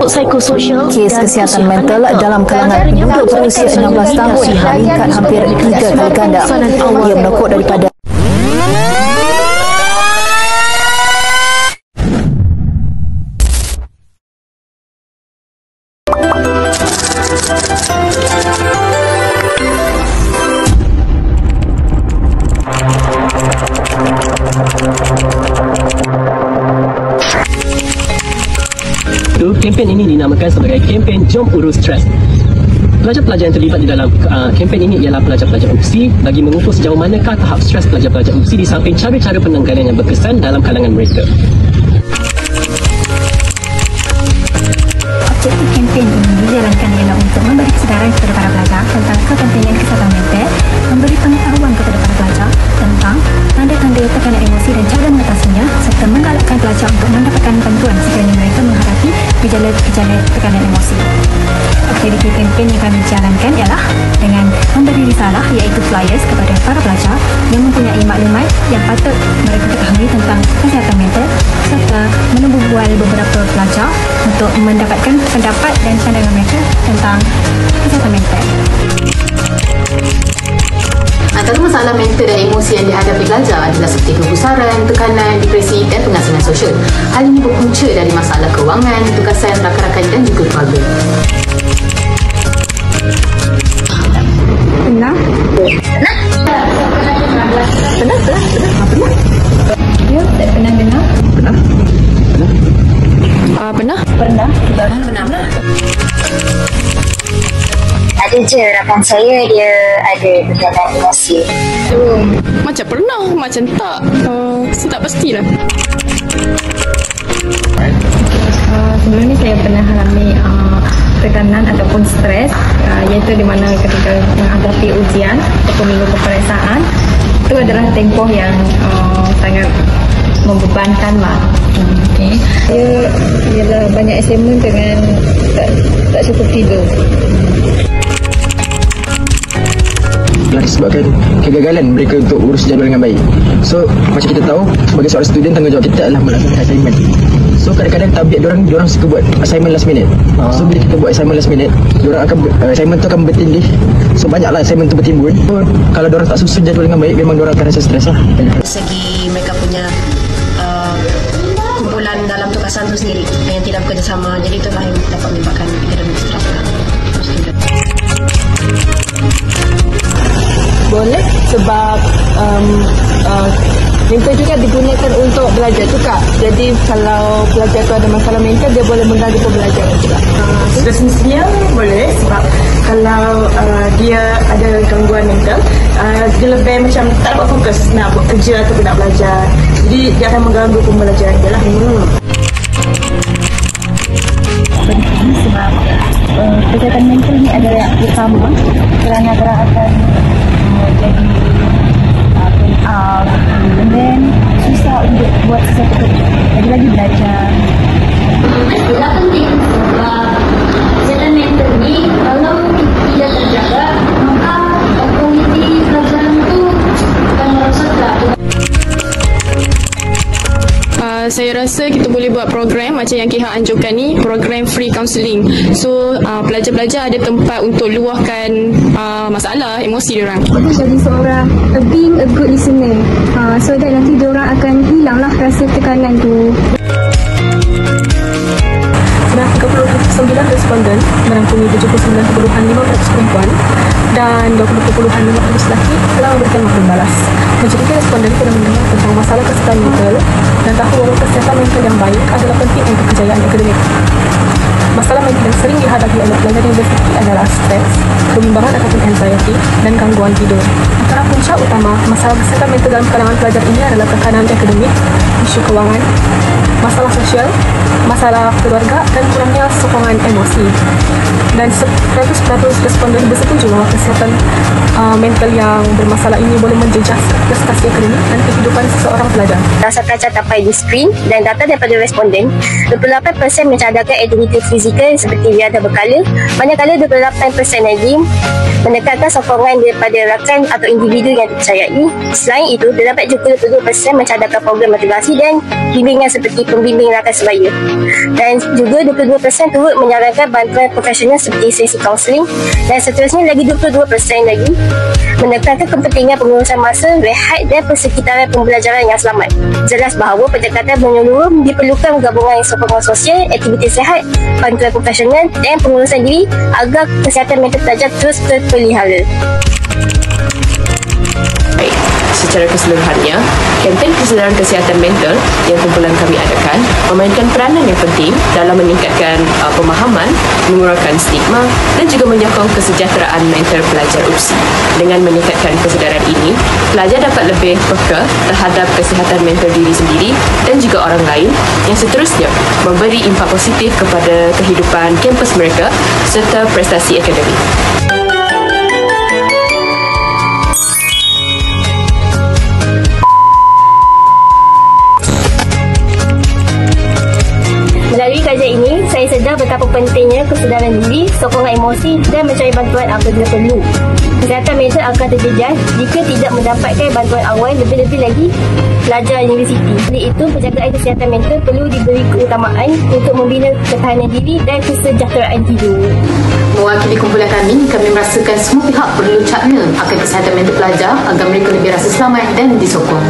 psikososial, kes kesihatan mental dalam kalangan budak berusia 16 tahun meningkat hampir 3 kali ganda. Ia menokok daripada Kempen ini dinamakan sebagai kempen Jom Urus Stres. Pelajar-pelajar yang terlibat di dalam kempen ini ialah pelajar-pelajar UPSI bagi mengukur sejauh manakah tahap stres pelajar-pelajar UPSI di samping cara-cara penanganan yang berkesan dalam kalangan mereka. Objektif kempen ini dijalankan ialah untuk memberi kesedaran kepada para pelajar tentang kepentingan kesihatan mental, memberi pengetahuan kepada para pelajar tentang tanda-tanda tekanan emosi dan cara mengatasinya, serta menggalakkan pelajar untuk mendapatkan bantuan sekiranya mereka menghadapi gejala-gejala tekanan emosi. Aktiviti kempen yang kami jalankan ialah dengan memberi risalah iaitu flyers kepada para pelajar yang mempunyai maklumat yang patut mereka ketahui tentang kesihatan mental, serta menembubual beberapa pelajar untuk mendapatkan pendapat dan pandangan mereka tentang kesihatan mental. Antara masalah mental dan emosi yang dihadapi pelajar adalah seperti kegusaran, tekanan, depresi dan pengasingan sosial. Hal ini berpunca dari masalah kewangan, tugasan rakan-rakan dan juga keluarga. Pernah? Ya, tak pernah dengar. Pernah. Ada je rakan saya dia ada tekanan emosi. Macam pernah, macam tak. Saya tak pastilah. Sebelum ni saya pernah alami tekanan ataupun stres, iaitu di mana ketika menghadapi ujian ataupun minggu peperiksaan, itu adalah tempoh yang sangat membebankan lah. Okay. Dia ialah banyak assignment dengan tak cukup tidur. Disebabkan kegagalan mereka untuk urus jadual dengan baik. So macam kita tahu, sebagai seorang student, tanggungjawab kita adalah melaksanakan assignment. So kadang-kadang tabik diorang suka buat assignment last minute. So bila kita buat assignment last minute, assignment tu akan bertindih. So banyaklah assignment tu bertimbun. So kalau diorang tak susun jadual dengan baik, memang diorang akan rasa stres lah. Dari segi mereka punya kumpulan dalam tugasan tu sendiri yang tidak bekerjasama, jadi itulah yang dapat menyebabkan akademik stres. Boleh, sebab mental juga digunakan untuk belajar juga. Jadi kalau pelajar tu ada masalah mental, dia boleh mengganggu pembelajaran juga. Semestinya boleh, sebab kalau dia ada gangguan mental, dia lebih macam tak dapat fokus nak buat kerja ataupun nak belajar. Jadi dia akan mengganggu pembelajaran dia lah. Sebab kesihatan mental ni adalah yang utama kerana orang akan jadi burn out, and then susah untuk buat sesuatu kerja, lagi-lagi belajar. Tidak penting sebab kesihatan mental ni kalau tidak terjaga, maka kognisi pelajaran itu akan merosak. Saya rasa kita boleh buat program macam yang KH anjurkan ni, program free counselling. So pelajar-pelajar ada tempat untuk luahkan masalah emosi diorang. Jadi seorang being a good listener, so that nanti diorang akan hilanglah rasa tekanan tu. Sudah 39 responden merangkumi 79.5% perempuan dan 20.5% lelaki telah memberikan maklumat balas. Majoriti responden telah mendengar tentang masalah kesihatan mental dan tahu bahawa kesihatan mental yang baik adalah penting untuk kejayaan akademik. Masalah mental yang sering dihadapi oleh pelajar universiti adalah stres, kebimbangan ataupun anxiety dan gangguan tidur. Antara punca utama masalah kesihatan mental dalam kalangan pelajar ini adalah tekanan akademik, isu kewangan, masalah sosial, masalah keluarga dan kurangnya sokongan emosi. Dan 100% responden bersetuju bahawa kesihatan mental yang bermasalah ini boleh menjejas prestasi akademik dan kehidupan seorang pelajar. Rasa pelajar tapai di skrin dan data daripada responden, 28% mencadangkan aktiviti fizikal seperti riadah berkala, manakala 28% lagi menekankan sokongan daripada rakan atau individu yang dipercayai. Selain itu, terdapat juga 22% mencadangkan program motivasi dan bimbingan seperti pembimbing rakan sebaya. Dan juga 22% turut menyarankan bantuan profesional seperti sesi kaunseling, dan seterusnya lagi 22% lagi menekankan kepentingan pengurusan masa, rehat dan persekitaran pembelajaran yang selamat. Jelas bahawa pendekatan menyeluruh diperlukan gabungan sokongan sosial, aktiviti sihat, bantuan profesional dan pengurusan diri agar kesihatan mental pelajar terus terpelihara. Secara keseluruhannya, kempen kesedaran kesihatan mental yang kumpulan kami adakan memainkan peranan yang penting dalam meningkatkan pemahaman, mengurangkan stigma dan juga menyokong kesejahteraan mental pelajar UPSI. Dengan meningkatkan kesedaran ini, pelajar dapat lebih peka terhadap kesihatan mental diri sendiri dan juga orang lain yang seterusnya memberi impak positif kepada kehidupan kampus mereka serta prestasi akademik. Melalui kajian ini, saya sedar betapa pentingnya kesedaran diri, sokongan emosi dan mencari bantuan apabila perlu. Kesihatan mental akan terjejas jika tidak mendapatkan bantuan awal, lebih-lebih lagi pelajar universiti. Oleh itu, penjagaan kesihatan mental perlu diberi keutamaan untuk membina ketahanan diri dan kesejahteraan hidup. Mewakili kumpulan kami merasakan semua pihak perlu cakna akan kesihatan mental pelajar agar mereka lebih rasa selamat dan disokong.